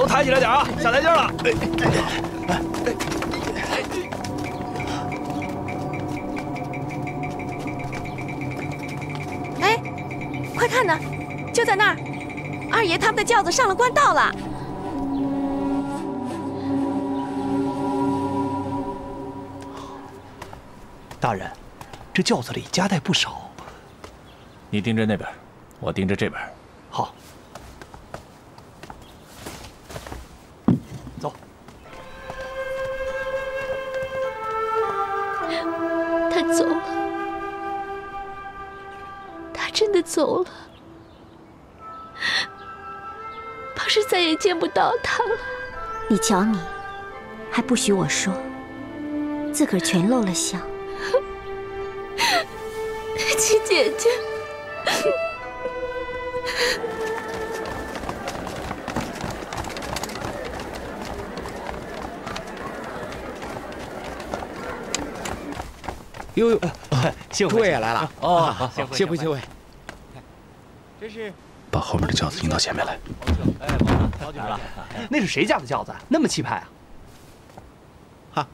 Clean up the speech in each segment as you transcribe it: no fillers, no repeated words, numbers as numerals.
都抬起来点啊，下台阶了。哎，快看呐，就在那儿，二爷他们的轿子上了官道了。大人，这轿子里夹带不少。你盯着那边，我盯着这边。好。 走。他走了，他真的走了，怕是再也见不到他了。你瞧你，还不许我说，自个儿全露了相。七姐姐。呦呦，幸会，诸位也来了哦，幸会。这是把后面的轿子引到前面来。哎，好久不见。那是谁家的轿子？那么气派啊！哈，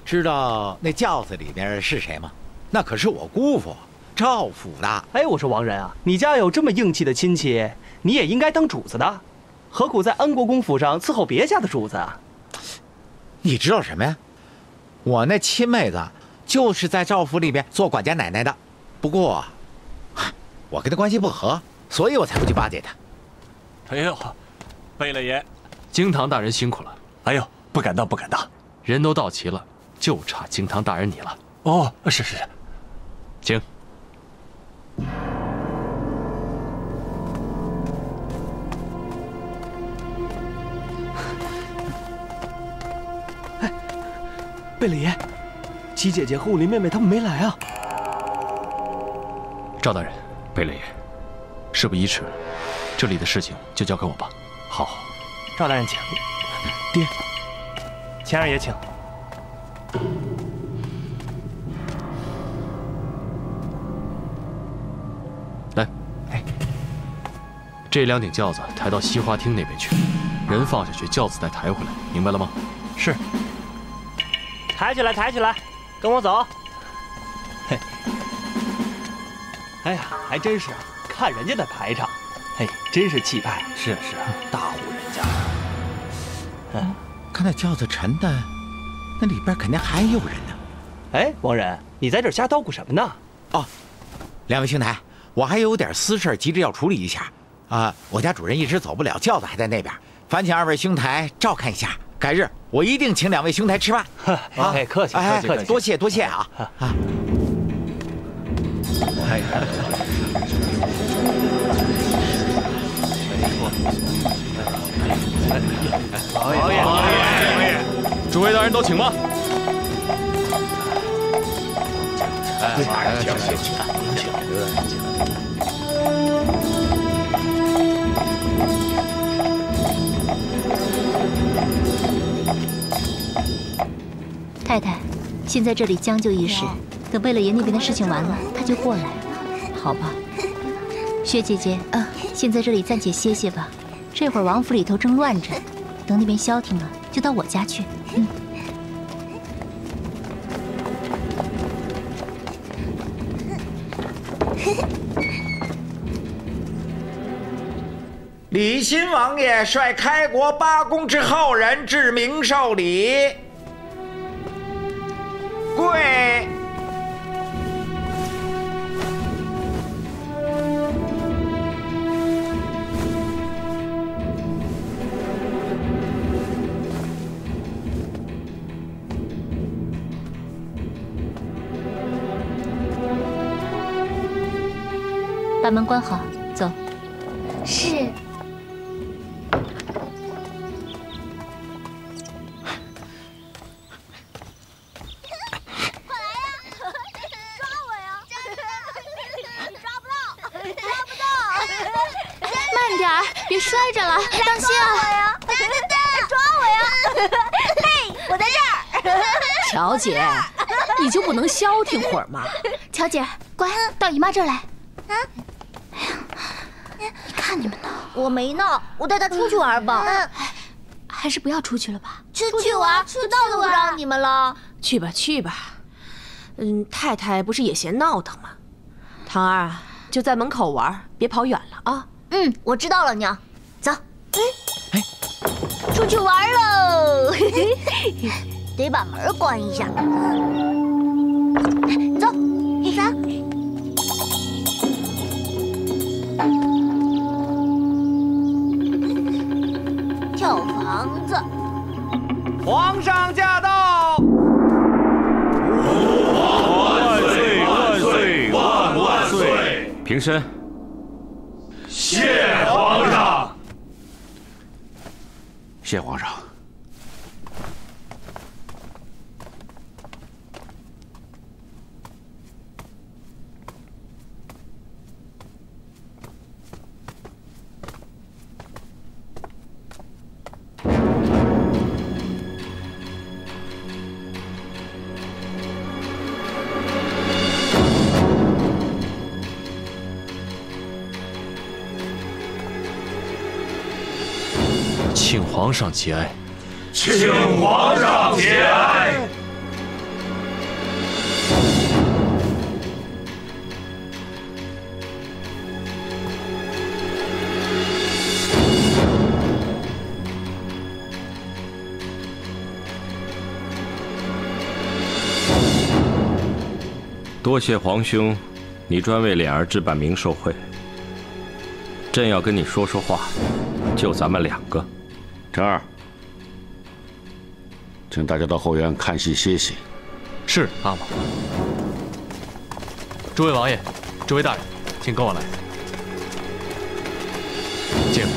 知道那轿子里面是谁吗？那可是我姑父赵府的。哎，我说王仁啊，你家有这么硬气的亲戚，你也应该当主子的，何苦在安国公府上伺候别家的主子啊？你知道什么呀？我那亲妹子就是在赵府里面做管家奶奶的，不过我跟她关系不和，所以我才不去巴结她。哎呦，贝勒爷，京堂大人辛苦了。哎呦，不敢当，不敢当。人都到齐了，就差京堂大人你了。哦，是，请。哎，贝勒爷，七姐姐和武林妹妹他们没来啊。赵大人，贝勒爷，事不宜迟，这里的事情就交给我吧。好，赵大人请。爹，钱二爷请。来，这两顶轿子抬到西花厅那边去，人放下去，轿子再抬回来，明白了吗？是。抬起来，抬起来，跟我走。嘿，哎呀，还真是啊，看人家的排场，嘿，真是气派。是，大户人家。看那轿子沉的，那里边肯定还有人呢。哎，王仁，你在这儿瞎叨咕什么呢？哦，两位兄台，我还有点私事急着要处理一下啊。我家主人一时走不了，轿子还在那边，烦请二位兄台照看一下。改日我一定请两位兄台吃饭。哎，客气，多谢啊！哎，老爷，诸位大人都请吧。太太，先在这里将就一时，等贝勒爷那边的事情完了，他就过来，好吧？薛姐姐，先在这里暂且歇歇吧。这会儿王府里头正乱着，等那边消停了，就到我家去。李新王爷率开国8公之后人至明寿里，跪。把门关好，走。是。慢点儿，别摔着了，当心啊！抓我呀！嘿，我在这儿。乔姐，你就不能消停会儿吗？乔姐，乖，到姨妈这儿来。你看你们闹，我没闹，我带他出去玩吧。还是不要出去了吧？出去玩，知道都不让你们了。去吧去吧。太太不是也嫌闹腾吗？唐儿啊，就在门口玩，别跑远了啊。我知道了，娘。走。出去玩喽！得把门关一下。走，走。跳房子。皇上驾到！万岁！万岁！万岁！平身。谢皇上。谢皇上。请皇上节哀。请皇上节哀。多谢皇兄，你专为脸儿置办明寿会。朕要跟你说说话，就咱们两个。陈儿，请大家到后院看戏歇息。是阿玛。诸位王爷，诸位大人，请跟我来。请。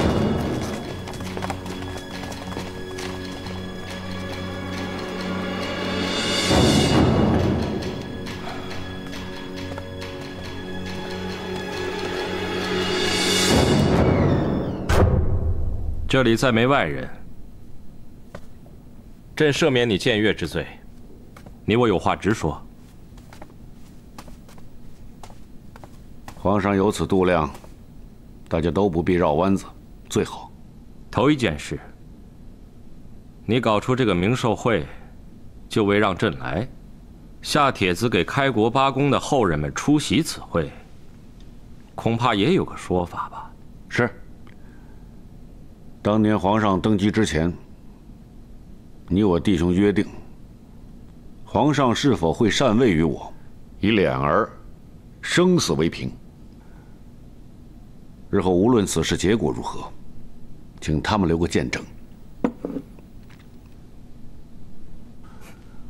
这里再没外人，朕赦免你僭越之罪。你我有话直说。皇上有此度量，大家都不必绕弯子，最好。头一件事，你搞出这个明寿会，就为让朕来，下帖子给开国八公的后人们出席此会，恐怕也有个说法吧？是。当年皇上登基之前，你我弟兄约定，皇上是否会禅位于我，以脸儿生死为凭。日后无论此事结果如何，请他们留个见证。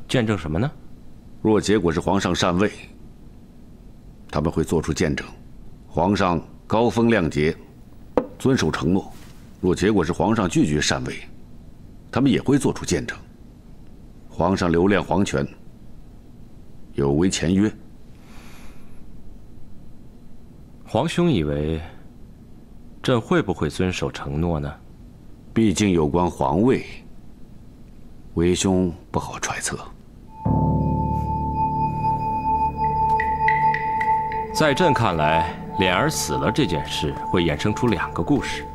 见证什么呢？若结果是皇上禅位，他们会做出见证，皇上高风亮节，遵守承诺。若结果是皇上拒绝禅位，他们也会做出见证，皇上留恋皇权，有违前约。皇兄以为朕会不会遵守承诺呢？毕竟有关皇位，为兄不好揣测。在朕看来，脸儿死了这件事会衍生出两个故事。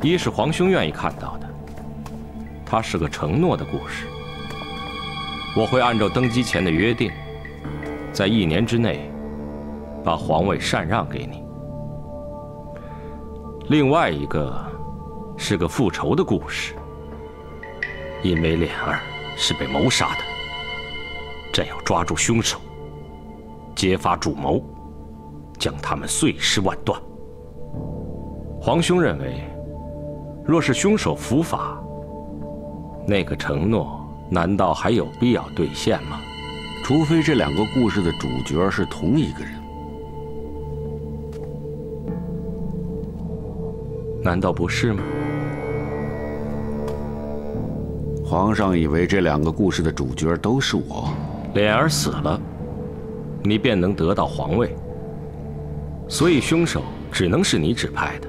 一是皇兄愿意看到的，它是个承诺的故事。我会按照登基前的约定，在1年之内，把皇位禅让给你。另外一个是个复仇的故事，因为脸儿是被谋杀的，朕要抓住凶手，揭发主谋，将他们碎尸万段。皇兄认为，若是凶手伏法，那个承诺难道还有必要兑现吗？除非这两个故事的主角是同一个人。难道不是吗？皇上以为这两个故事的主角都是我。脸儿死了，你便能得到皇位，所以凶手只能是你指派的，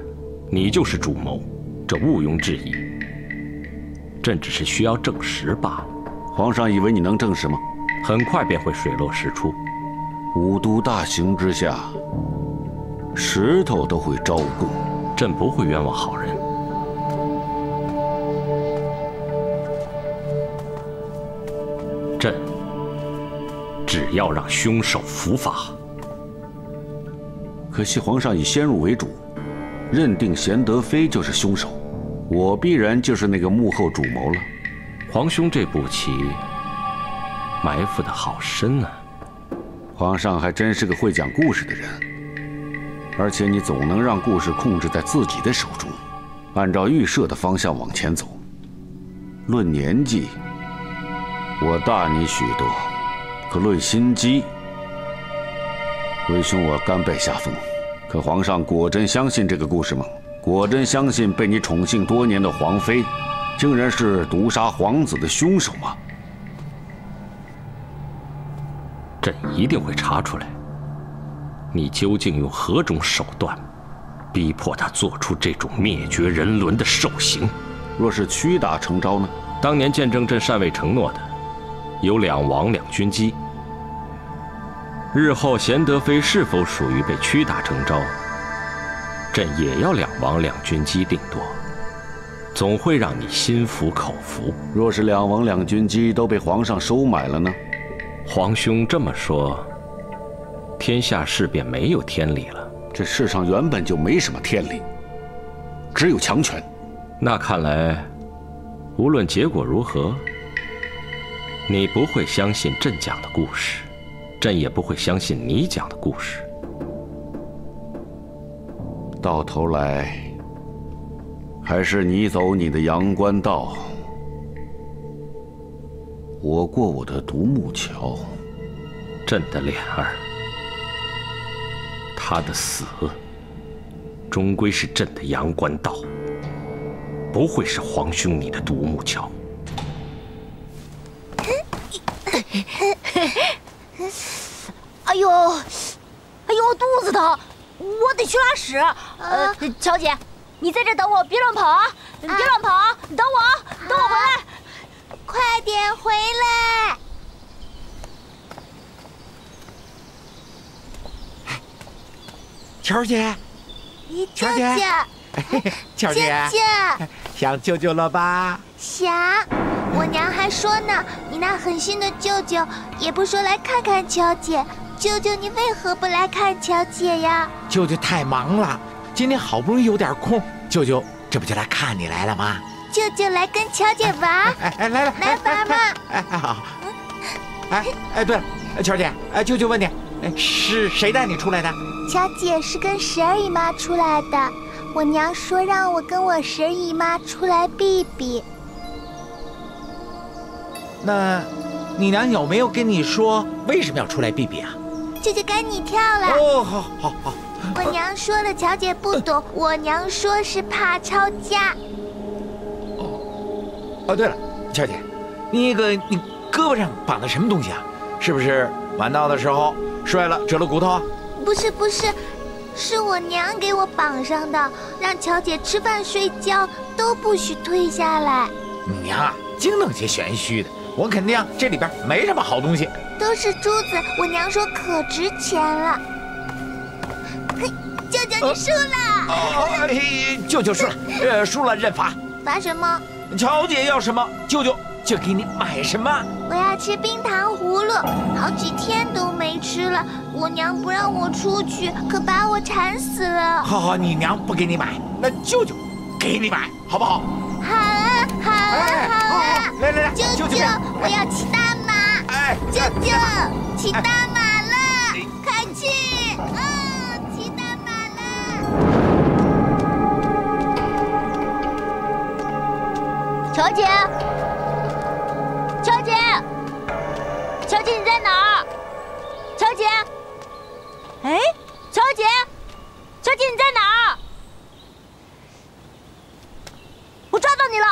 你就是主谋。这毋庸置疑，朕只是需要证实罢了。皇上以为你能证实吗？很快便会水落石出。五都大刑之下，石头都会招供，朕不会冤枉好人。朕只要让凶手伏法。可惜皇上以先入为主，认定贤德妃就是凶手，我必然就是那个幕后主谋了。皇兄这步棋埋伏得好深啊！皇上还真是个会讲故事的人，而且你总能让故事控制在自己的手中，按照预设的方向往前走。论年纪，我大你许多，可论心机，为兄我甘拜下风。可皇上果真相信这个故事吗？果真相信被你宠幸多年的皇妃，竟然是毒杀皇子的凶手吗？朕一定会查出来，你究竟用何种手段，逼迫他做出这种灭绝人伦的兽行？若是屈打成招呢？当年见证朕禅位承诺的，有2王2军机。日后贤德妃是否属于被屈打成招，朕也要2王2军机定夺，总会让你心服口服。若是2王2军机都被皇上收买了呢？皇兄这么说，天下事便没有天理了。这世上原本就没什么天理，只有强权。那看来，无论结果如何，你不会相信朕讲的故事，朕也不会相信你讲的故事。到头来，还是你走你的阳关道，我过我的独木桥。朕的脸儿，他的死，终归是朕的阳关道，不会是皇兄你的独木桥。哎呦，哎呦，我肚子疼，我得去拉屎。乔姐，你在这等我，别乱跑啊！别乱跑，等我，等我回来。快点回来！乔姐，舅乔姐，乔姐，舅舅，想舅舅了吧？想。我娘还说呢，你那狠心的舅舅也不说来看看乔姐。舅舅，你为何不来看乔姐呀？舅舅太忙了，今天好不容易有点空，舅舅这不就来看你来了吗？舅舅来跟乔姐玩。来玩嘛。好。对了，乔姐，舅舅问你，是谁带你出来的？乔姐是跟婶儿姨妈出来的，我娘说让我跟我婶儿姨妈出来避避。那，你娘有没有跟你说为什么要出来避避啊？舅舅该你跳了。哦，好。我娘说了，乔姐不懂。我娘说是怕吵架。对了，乔姐，你胳膊上绑的什么东西啊？是不是玩闹的时候摔了折了骨头啊？不是，是我娘给我绑上的，让乔姐吃饭睡觉都不许退下来。你娘啊，净弄些玄虚的，我肯定这里边没什么好东西。都是珠子，我娘说可值钱了。舅舅，你输了。舅舅输了，输了认罚。罚什么？乔姐要什么，舅舅就给你买什么。我要吃冰糖葫芦，好几天都没吃了。我娘不让我出去，可把我馋死了。好，你娘不给你买，那舅舅给你买，好不好？好啊！来，舅舅，我要骑大马。舅舅，骑大马了，快去！骑大马了。乔姐，乔姐，乔姐你在哪儿？乔姐，哎，乔姐，乔姐你在哪儿？我抓到你了！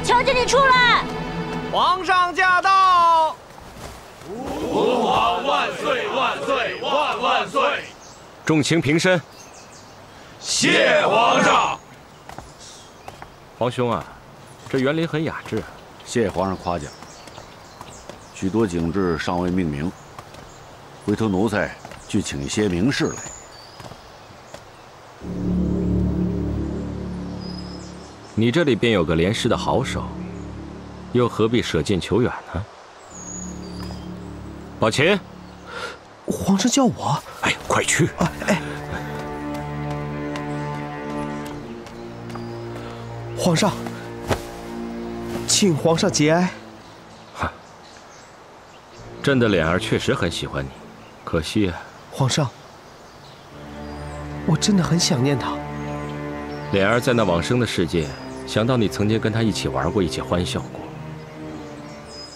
乔姐，你出来！皇上驾到！万岁！众卿平身。谢皇上。皇兄啊，这园林很雅致啊。谢皇上夸奖。许多景致尚未命名，回头奴才去请一些名士来。你这里便有个连诗的好手，又何必舍近求远呢？宝琴，皇上叫我。哎，快去！皇上，请皇上节哀。朕的脸儿确实很喜欢你，可惜啊。皇上，我真的很想念他。脸儿在那往生的世界，想到你曾经跟他一起玩过，一起欢笑过，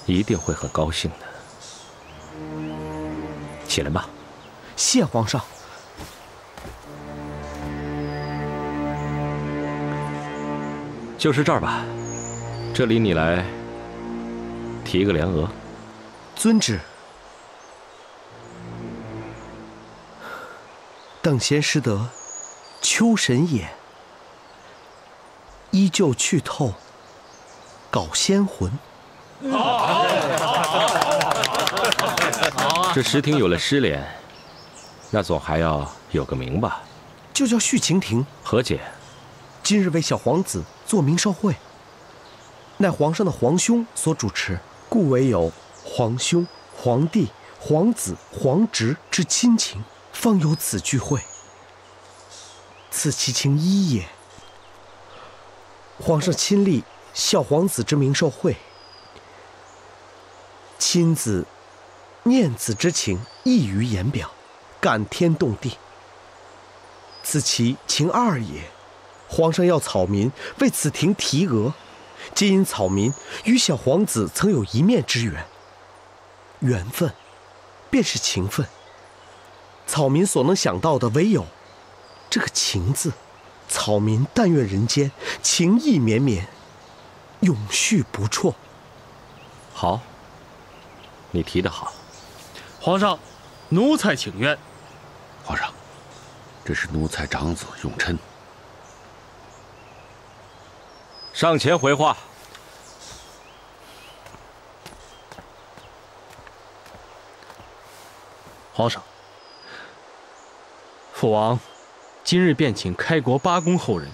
一定会很高兴的。起来吧。谢皇上。就是这儿吧，这里你来提一个联额。遵旨。等闲识得，秋神也。依旧去透，搞仙魂。这石亭有了诗联，那总还要有个名吧？就叫续晴亭。何解？今日为小皇子做明寿会，乃皇上的皇兄所主持，故唯有皇兄、皇帝、皇子、皇侄之亲情，方有此聚会。此其情一也。皇上亲历小皇子之明寿会，亲自念子之情溢于言表，感天动地。此其情二也。皇上要草民为此亭题额，皆因草民与小皇子曾有一面之缘，缘分便是情分。草民所能想到的唯有这个情字。草民但愿人间情意绵绵，永续不辍。好，你提得好。皇上，奴才请愿。皇上，这是奴才长子永琛。上前回话。皇上，父王今日便请开国八公后人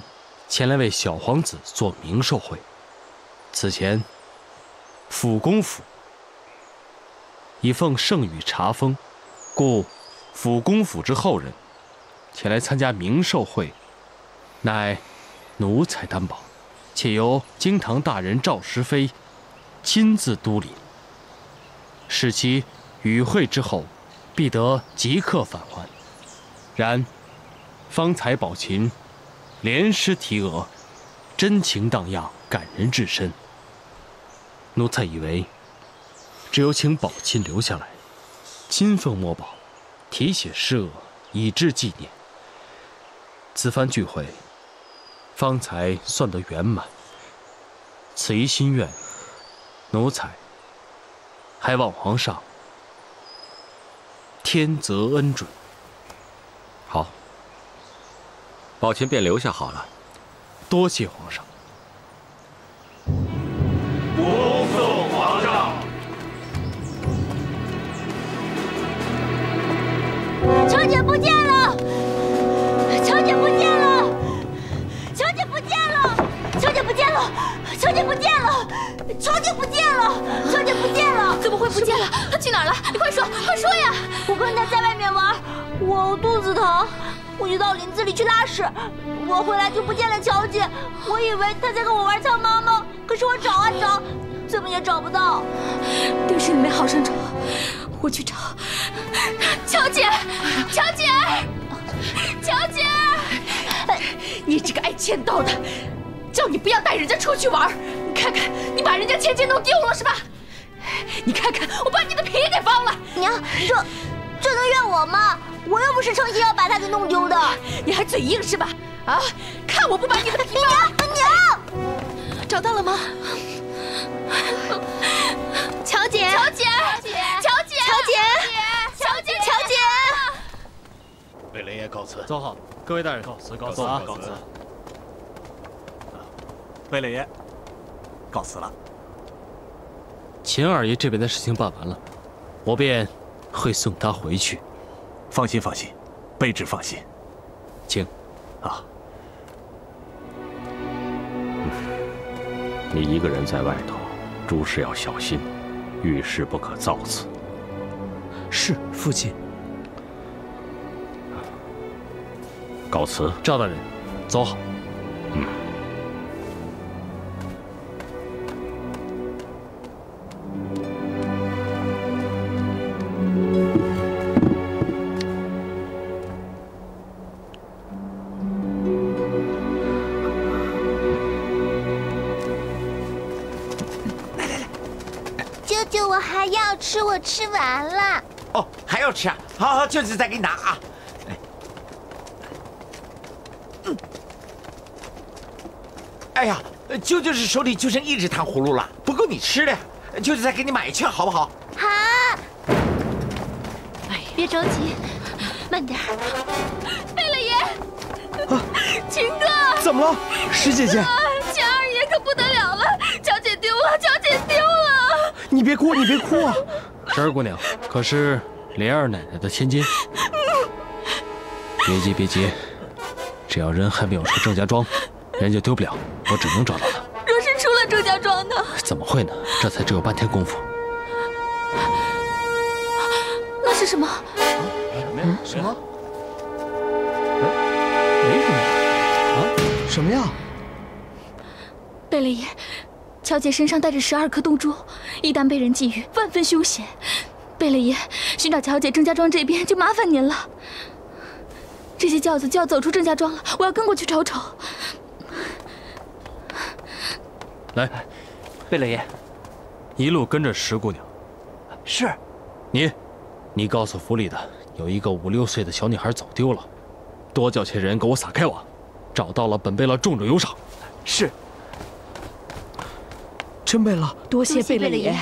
前来为小皇子做明寿会。此前，府公府已奉圣谕查封，故府公府之后人前来参加明寿会，乃奴才担保，且由京堂大人赵石飞亲自督理，使其与会之后必得即刻返还。然方才宝琴连诗题额，真情荡漾，感人至深。奴才以为只有请宝琴留下来，亲奉墨宝，题写诗额，以致纪念。此番聚会方才算得圆满。此一心愿，奴才还望皇上天择恩准。好，宝琴便留下好了。多谢皇上。恭送皇上。乔姐不见了！乔姐不见了！乔姐不见了！乔姐不见了！乔姐不见了！乔姐不见了！乔姐不见了！怎么会不见了？她去哪儿了？你快说，快说呀！我跟她在外面玩，我肚子疼，我就到林子里去拉屎。我回来就不见了乔姐，我以为她在跟我玩藏猫猫，可是我找啊找，怎么也找不到。定是你没好生找，我去找。乔姐，乔姐，乔姐，你这个爱签到的，叫你不要带人家出去玩，你看看，你把人家钱弄丢了是吧？你看看，我把你的皮给剥了。娘，这能怨我吗？我又不是诚心要把他给弄丢的。你还嘴硬是吧？啊，看我不把你的皮剥了！娘，找到了吗？乔姐，乔姐，乔姐，乔姐，乔姐，乔姐，乔姐，告辞。走好，各位大人，告辞，告辞啊，告辞。贝勒爷，告辞了。秦二爷这边的事情办完了，我便会送他回去。放心，放心，卑职放心。请。啊。你一个人在外头，诸事要小心，遇事不可造次。是，父亲。告辞，赵大人，走好。舅舅，我还要吃，我吃完了。哦，还要吃啊？好好，舅舅再给你拿啊。哎呀，舅舅是手里就剩一只糖葫芦了，不够你吃的，舅舅再给你买去，好不好？好。哎，别着急，慢点。贝勒爷，秦哥，怎么了，石姐姐？秦二爷可不得了了，娇姐丢了，娇姐丢了！你别哭，你别哭啊！十二姑娘，可是莲二奶奶的千金。别急，别急，只要人还没有出郑家庄，人就丢不了，我只能找到他。若是出了郑家庄呢？怎么会呢？这才只有半天功夫。那是什么？什么？没什么呀。啊？什么呀？贝勒爷，乔姐身上带着12颗洞珠，一旦被人觊觎，万分凶险。贝勒爷，寻找乔姐郑家庄这边就麻烦您了。这些轿子就要走出郑家庄了，我要跟过去瞅瞅。来，贝勒爷，一路跟着石姑娘。是。你告诉府里的，有一个5、6岁的小女孩走丢了，多叫些人给我撒开网，找到了本贝勒重重有赏。是。真贝勒，多谢贝勒爷。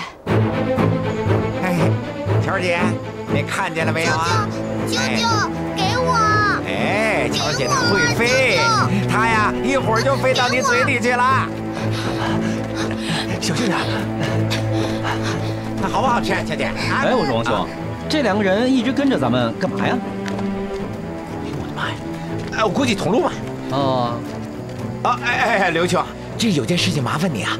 哎，乔姐，你看见了没有啊？舅舅，给我！哎，乔姐她会飞，她呀一会儿就飞到你嘴里去了。小心点。那好不好吃啊，乔姐？哎，我说王兄，这2个人一直跟着咱们干嘛呀？我的妈呀！哎，我估计同路吧。哦。啊，哎，刘兄，这有件事情麻烦你啊。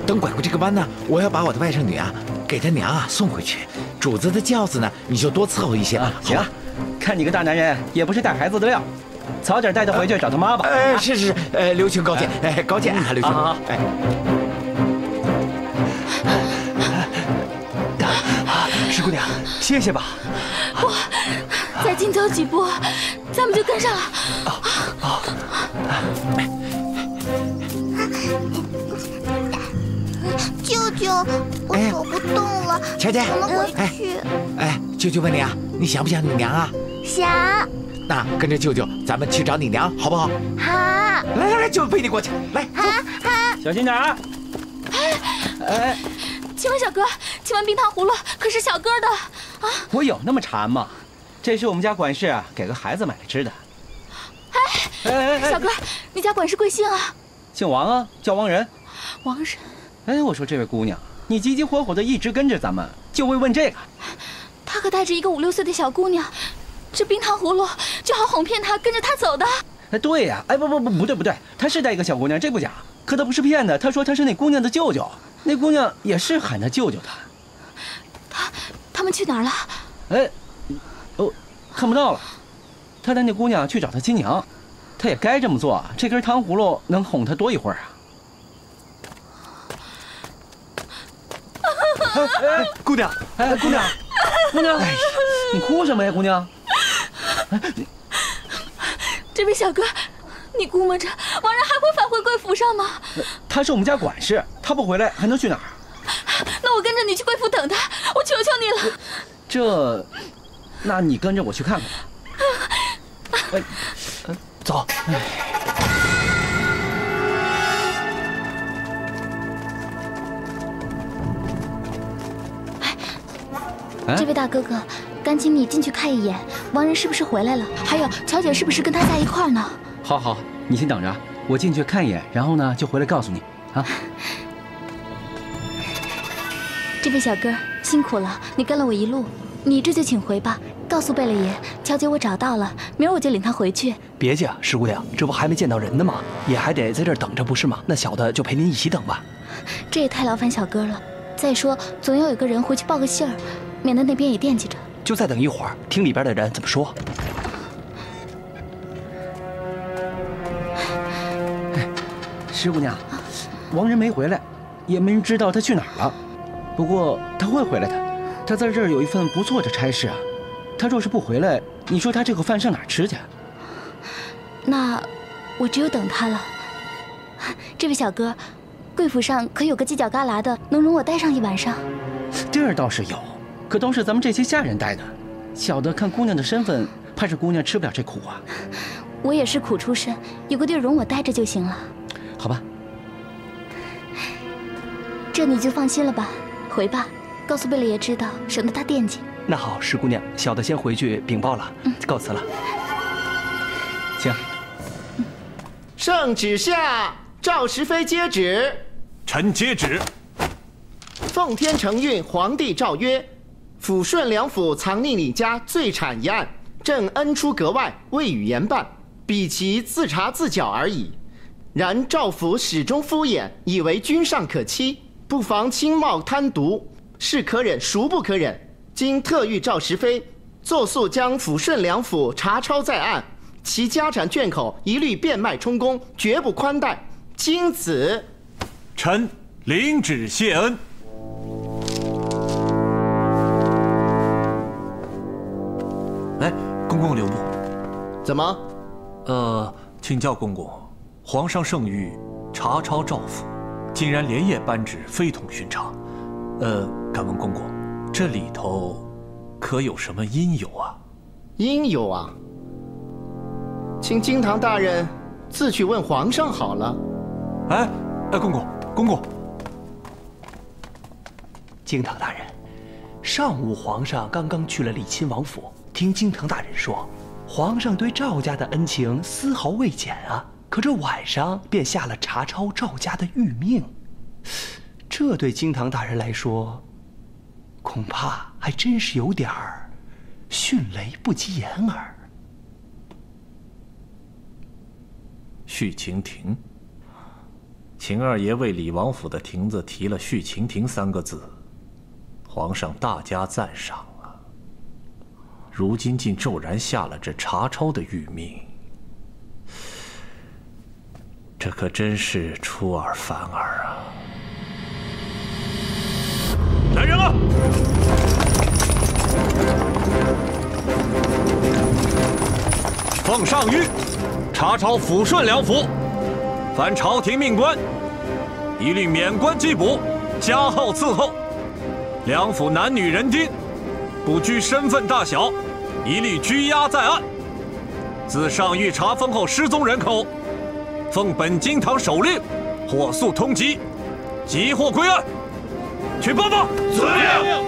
等拐过这个弯呢，我要把我的外甥女啊，给她娘啊送回去。主子的轿子呢，你就多伺候一些吧，好吧？看你个大男人，也不是带孩子的料，早点带她回去找她妈吧。是，刘兄高见，高见啊，刘兄。哎。石姑娘，歇歇吧。不，再紧走几步，咱们就跟上了。舅舅，我走不动了，乔姐，我们回去。哎，舅舅问你啊，你想不想你娘啊？想。那跟着舅舅，咱们去找你娘，好不好？好。来，舅舅陪你过去。来，好。小心点啊！哎，请问小哥，请问冰糖葫芦可是小哥的啊？我有那么馋吗？这是我们家管事啊，给个孩子买来吃的。哎，小哥，你家管事贵姓啊？姓王啊，叫王仁。王仁。哎，我说这位姑娘，你急急火火的一直跟着咱们，就为问这个？他可带着一个5、6岁的小姑娘，这冰糖葫芦就好哄骗他跟着他走的。哎，对呀，哎，不对，他是带一个小姑娘，这不假。可他不是骗的，他说他是那姑娘的舅舅，那姑娘也是喊他舅舅的。他们去哪儿了？哎，看不到了。他带那姑娘去找他亲娘，他也该这么做。这根糖葫芦能哄他多一会儿啊？哎，姑娘，姑娘，你哭什么呀，姑娘？这位小哥，你估摸着王仁还会返回贵府上吗？他是我们家管事，他不回来还能去哪儿？那我跟着你去贵府等他，我求求你了。那你跟着我去看看吧。走。这位大哥哥，赶紧你进去看一眼，王仁是不是回来了？还有乔姐是不是跟他在一块儿呢？好，好，你先等着，我进去看一眼，然后呢就回来告诉你啊。这位小哥辛苦了，你跟了我一路，你这就请回吧。告诉贝勒爷，乔姐我找到了，明儿我就领她回去。别介，石姑娘，这不还没见到人呢吗？也还得在这儿等着，不是吗？那小的就陪您一起等吧。这也太劳烦小哥了。再说，总要有个人回去报个信儿，免得那边也惦记着。就再等一会儿，听里边的人怎么说。石姑娘，王仁没回来，也没人知道他去哪儿了。不过他会回来的，他在这儿有一份不错的差事啊。他若是不回来，你说他这口饭上哪儿吃去？那我只有等他了。这位小哥，贵府上可有个犄角旮旯的，能容我待上一晚上？地儿倒是有，可都是咱们这些下人待的。小的看姑娘的身份，怕是姑娘吃不了这苦啊。我也是苦出身，有个地儿容我待着就行了。好吧，这你就放心了吧。回吧，告诉贝勒爷知道，省得他惦记。那好，石姑娘，小的先回去禀报了，告辞了。请。圣旨下，赵石飞接旨。臣接旨。奉天承运皇帝诏曰：抚顺两府藏匿你家罪产一案，朕恩出阁外，未予严办，彼其自查自缴而已。然赵府始终敷衍，以为君上可欺，不妨轻冒贪渎，是可忍孰不可忍。今特谕赵石飞，作速将抚顺两府查抄在案，其家产眷口一律变卖充公，绝不宽待。经此，臣领旨谢恩。哎，公公留步。怎么？请教公公，皇上圣谕查抄赵府，竟然连夜颁旨，非同寻常。敢问公公，这里头可有什么因由啊？因由啊，请金堂大人自去问皇上好了。哎，公公，金堂大人，上午皇上刚刚去了礼亲王府，听金堂大人说，皇上对赵家的恩情丝毫未减啊。可这晚上便下了查抄赵家的谕命，这对金堂大人来说，恐怕还真是有点儿迅雷不及掩耳。续晴亭，秦二爷为李王府的亭子提了“续晴亭”3个字，皇上大加赞赏啊。如今竟骤然下了这查抄的谕命，这可真是出尔反尔啊！来人啊！奉上谕，查抄抚顺两府，凡朝廷命官，一律免官缉捕，加号伺候。两府男女人丁，不拘身份大小，一律拘押在案。自上谕查封后失踪人口，奉本金堂手令，火速通缉，即获归案。去报告。遵命。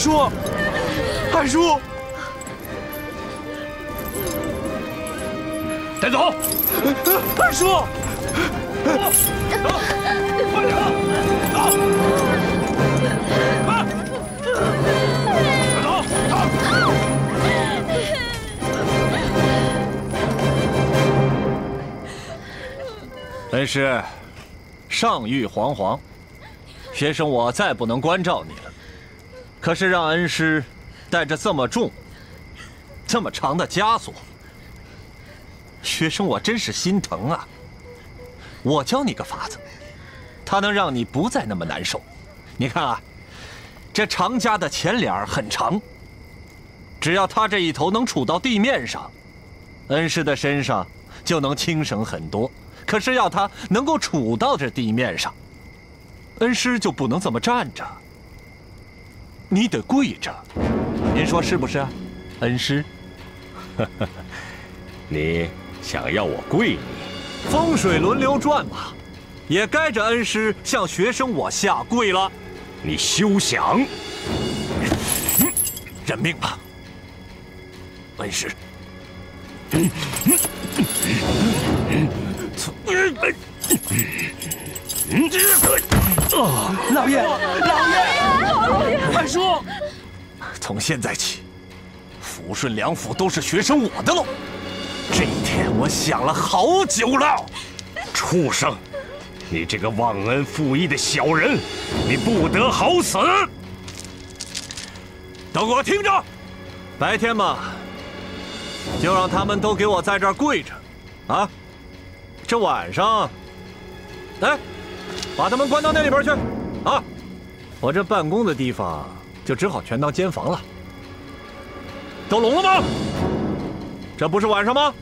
叔，二叔，带走！二叔，快点啊！恩师，上谕皇皇，学生我再不能关照你了。可是让恩师带着这么重、这么长的枷锁，学生我真是心疼啊。我教你个法子，它能让你不再那么难受。你看啊，这长枷的前脸很长，只要它这一头能杵到地面上，恩师的身上就能轻省很多。可是要他能够杵到这地面上，恩师就不能这么站着，你得跪着。您说是不是啊，恩师？你想要我跪你？风水轮流转嘛，也该着恩师向学生我下跪了。你休想！认命吧，恩师。老爷，二叔，从现在起，抚顺两府都是学生我的喽。这一天我想了好久了。畜生！你这个忘恩负义的小人，你不得好死！都给我听着，白天嘛，就让他们都给我在这儿跪着，啊！这晚上，来，把他们关到那里边去，啊！我这办公的地方就只好全当监房了。都聋了吗？这不是晚上吗？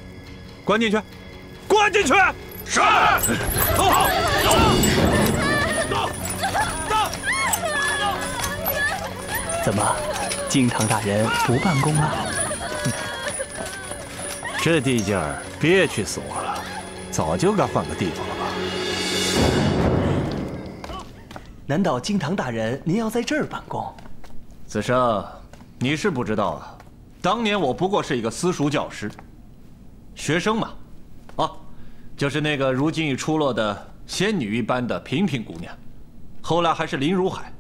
关进去，关进去！是。都好，走。怎么，京堂大人不办公了？这地界儿憋屈死我了。早就该换个地方了吧？难道京堂大人您要在这儿办公？子生，你是不知道啊，当年我不过是一个私塾教师，学生嘛，啊，就是那个如今已出落的仙女一般的萍萍姑娘，后来还是林如海，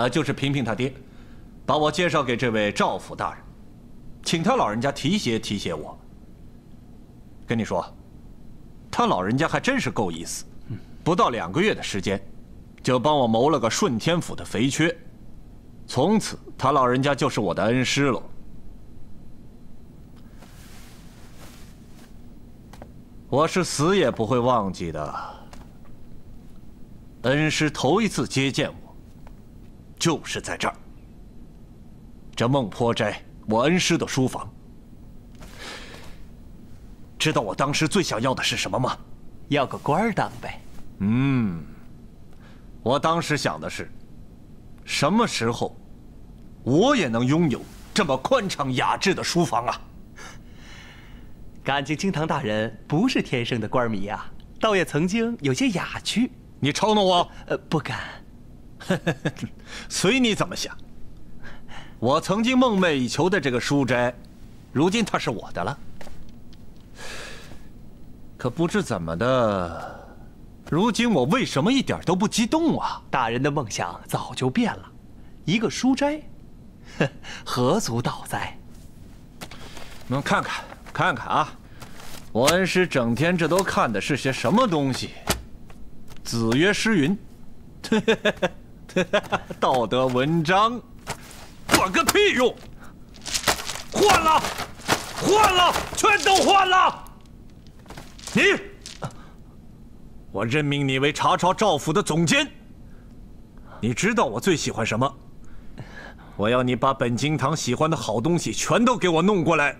就是萍萍她爹，把我介绍给这位赵府大人，请他老人家提携提携我。跟你说。他老人家还真是够意思，不到2个月的时间，就帮我谋了个顺天府的肥缺，从此他老人家就是我的恩师喽。我是死也不会忘记的。恩师头一次接见我，就是在这儿，这孟坡斋，我恩师的书房。知道我当时最想要的是什么吗？要个官儿当呗。我当时想的是，什么时候我也能拥有这么宽敞雅致的书房啊！感情京堂大人不是天生的官迷啊，倒也曾经有些雅趣。你嘲弄我？不敢。随你怎么想。我曾经梦寐以求的这个书斋，如今它是我的了。可不知怎么的，如今我为什么一点都不激动啊？大人的梦想早就变了，一个书斋，何足道哉？能看看啊，我恩师整天这都看的是些什么东西？子曰诗云，道德文章，管个屁用！换了，全都换了！你，我任命你为查抄赵府的总监。你知道我最喜欢什么？我要你把本京堂喜欢的好东西全都给我弄过来，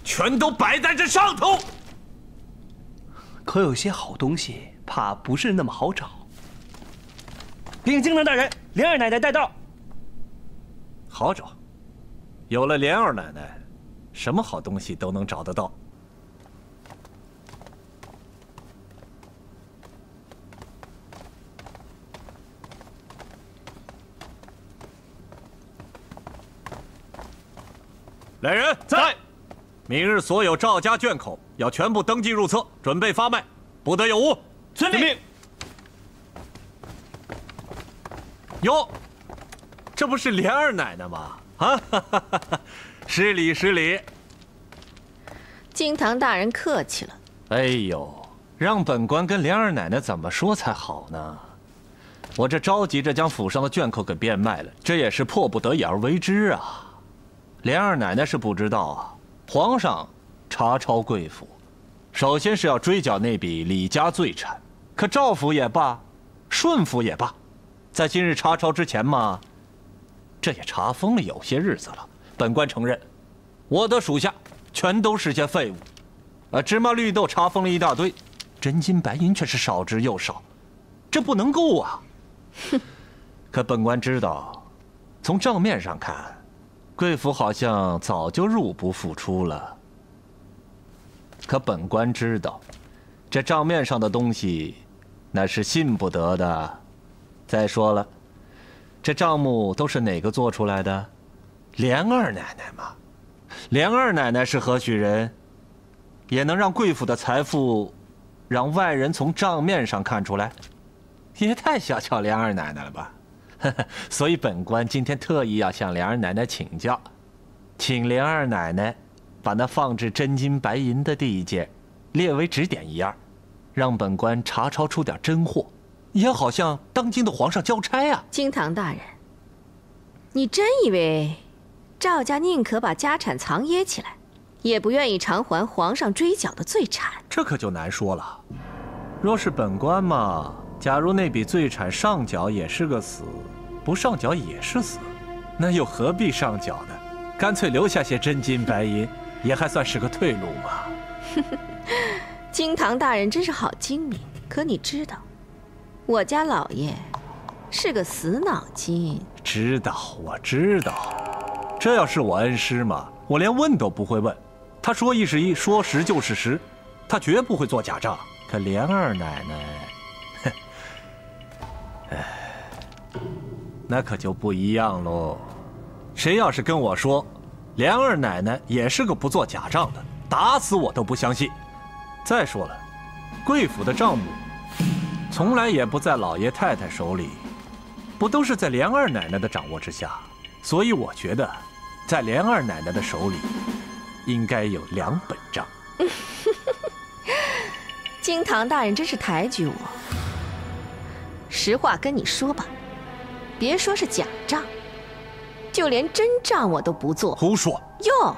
全都摆在这上头。可有些好东西，怕不是那么好找。禀京堂大人，莲二奶奶带到。好找，有了莲二奶奶，什么好东西都能找得到。来人，在。明日所有赵家眷口要全部登记入册，准备发卖，不得有误。遵命。哟，这不是莲二奶奶吗？啊，失礼失礼。金堂大人客气了。哎呦，让本官跟莲二奶奶怎么说才好呢？我这着急着将府上的卷口给变卖了，这也是迫不得已而为之啊。莲二奶奶是不知道啊，皇上查抄贵府，首先是要追缴那笔李家罪产。可赵府也罢，顺府也罢，在今日查抄之前嘛，这也查封了有些日子了。本官承认，我的属下全都是些废物，芝麻绿豆查封了一大堆，真金白银却是少之又少，这不能够啊！哼，可本官知道，从账面上看，贵府好像早就入不敷出了。可本官知道，这账面上的东西，那是信不得的。再说了，这账目都是哪个做出来的？莲二奶奶嘛。莲二奶奶是何许人？也能让贵府的财富，让外人从账面上看出来？也太小瞧莲二奶奶了吧！所以本官今天特意要向莲二奶奶请教，请莲二奶奶把那放置真金白银的地界列为指点一二，让本官查抄出点真货，也好向当今的皇上交差啊！金堂大人，你真以为赵家宁可把家产藏掖起来，也不愿意偿还皇上追缴的罪产？这可就难说了。若是本官嘛，假如那笔罪产上缴也是个死，不上缴也是死，那又何必上缴呢？干脆留下些真金白银，也还算是个退路嘛。金堂大人真是好精明，可你知道，我家老爷是个死脑筋。知道，我知道。这要是我恩师嘛，我连问都不会问，他说一是一，说实就是实，他绝不会做假账。可莲二奶奶，那可就不一样喽。谁要是跟我说，莲二奶奶也是个不做假账的，打死我都不相信。再说了，贵府的账目从来也不在老爷太太手里，不都是在莲二奶奶的掌握之下？所以我觉得，在莲二奶奶的手里，应该有2本账。金堂大人真是抬举我。实话跟你说吧，别说是假账，就连真账我都不做。胡说！哟，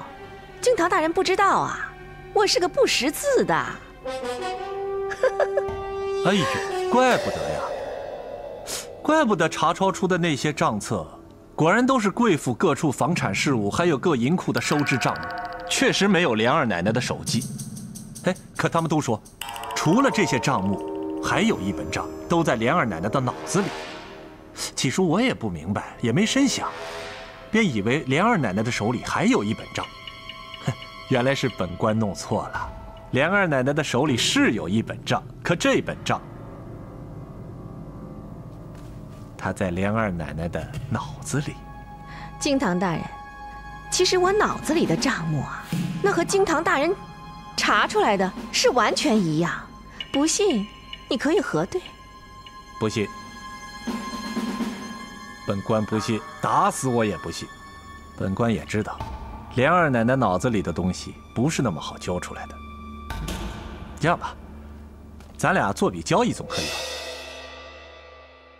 金堂大人不知道啊，我是个不识字的。哎呦，怪不得呀，怪不得查抄出的那些账册，果然都是贵府各处房产事务，还有各银库的收支账目，确实没有莲二奶奶的手迹。哎，可他们都说，除了这些账目，还有1本账都在莲二奶奶的脑子里。起初我也不明白，也没深想，便以为莲二奶奶的手里还有1本账。哼，原来是本官弄错了。莲二奶奶的手里是有1本账，可这本账，它在莲二奶奶的脑子里。金堂大人，其实我脑子里的账目啊，那和金堂大人查出来的是完全一样。不信，你可以核对。不信，本官不信，打死我也不信。本官也知道，莲二奶奶脑子里的东西不是那么好揪出来的。这样吧，咱俩做笔交易总可以了。